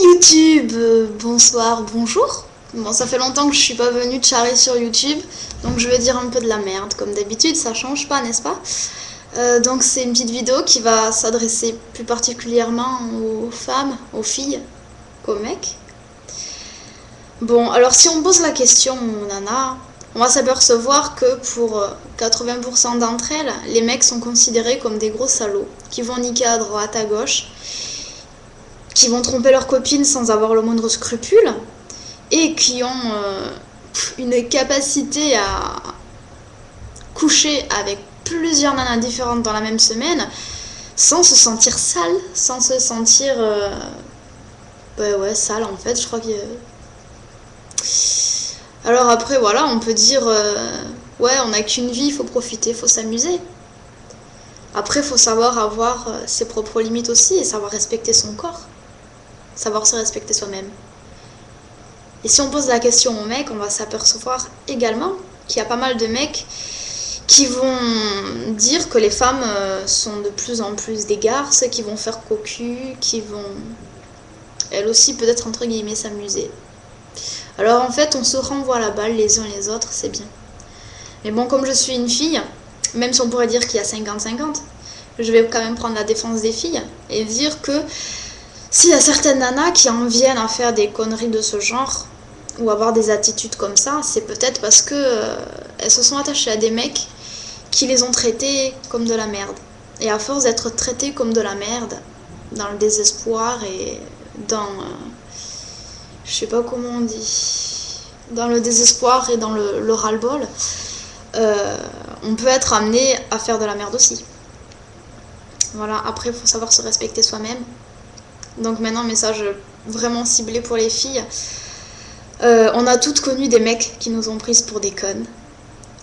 YouTube, bonsoir, bonjour. Bon, ça fait longtemps que je suis pas venue de charrer sur YouTube, donc je vais dire un peu de la merde, comme d'habitude, ça change pas, n'est-ce pas? Donc c'est une petite vidéo qui va s'adresser plus particulièrement aux femmes, aux filles, qu'aux mecs. Bon, alors si on pose la question, nana, on va s'apercevoir que pour 80% d'entre elles, les mecs sont considérés comme des gros salauds, qui vont niquer à droite, à gauche, qui vont tromper leur copine sans avoir le moindre scrupule, et qui ont une capacité à coucher avec plusieurs nanas différentes dans la même semaine, sans se sentir sale, sans se sentir... bah ouais, sale en fait, je crois que... Alors après, voilà, on peut dire... ouais, on n'a qu'une vie, il faut profiter, il faut s'amuser. Après, il faut savoir avoir ses propres limites aussi, et savoir respecter son corps. Savoir se respecter soi-même. Et si on pose la question aux mecs, on va s'apercevoir également qu'il y a pas mal de mecs qui vont dire que les femmes sont de plus en plus des garces, qui vont faire cocu, qui vont elles aussi peut-être entre guillemets s'amuser. Alors en fait on se renvoie la balle les uns les autres, c'est bien. Mais bon, comme je suis une fille, même si on pourrait dire qu'il y a 50-50, je vais quand même prendre la défense des filles et dire que s'il y a certaines nanas qui en viennent à faire des conneries de ce genre, ou avoir des attitudes comme ça, c'est peut-être parce que elles se sont attachées à des mecs qui les ont traitées comme de la merde. Et à force d'être traitées comme de la merde, dans le désespoir et dans... je sais pas comment on dit... dans le désespoir et dans le ras-le-bol, on peut être amené à faire de la merde aussi. Voilà, après il faut savoir se respecter soi-même. Donc maintenant, message vraiment ciblé pour les filles. On a toutes connu des mecs qui nous ont prises pour des connes.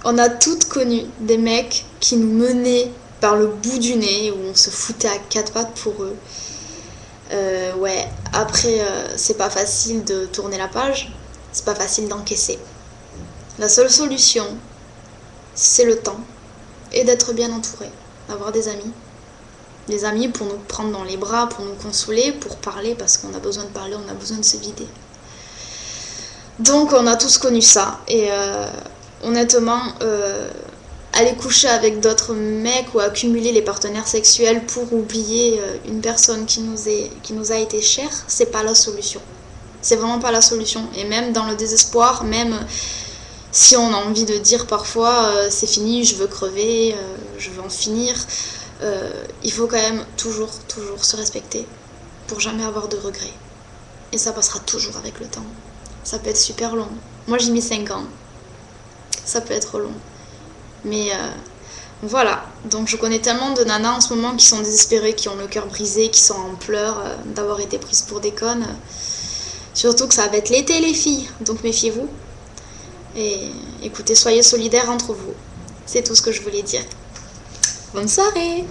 On a toutes connu des mecs qui nous menaient par le bout du nez, où on se foutait à quatre pattes pour eux. Ouais, après, c'est pas facile de tourner la page, c'est pas facile d'encaisser. La seule solution, c'est le temps et d'être bien entouré, d'avoir des amis. Des amis pour nous prendre dans les bras, pour nous consoler, pour parler, parce qu'on a besoin de parler, on a besoin de se vider. Donc on a tous connu ça, et honnêtement, aller coucher avec d'autres mecs ou accumuler les partenaires sexuels pour oublier une personne qui nous a été chère, c'est pas la solution. C'est vraiment pas la solution. Et même dans le désespoir, même si on a envie de dire parfois c'est fini, je veux crever, je veux en finir, il faut quand même toujours se respecter pour jamais avoir de regrets. Et ça passera toujours avec le temps. Ça peut être super long. Moi j'ai mis 5 ans. Ça peut être long. Mais voilà. Donc je connais tellement de nanas en ce moment qui sont désespérées, qui ont le cœur brisé, qui sont en pleurs d'avoir été prises pour des connes. Surtout que ça va être l'été les filles. Donc méfiez-vous. Et écoutez, soyez solidaires entre vous. C'est tout ce que je voulais dire. Bonne soirée!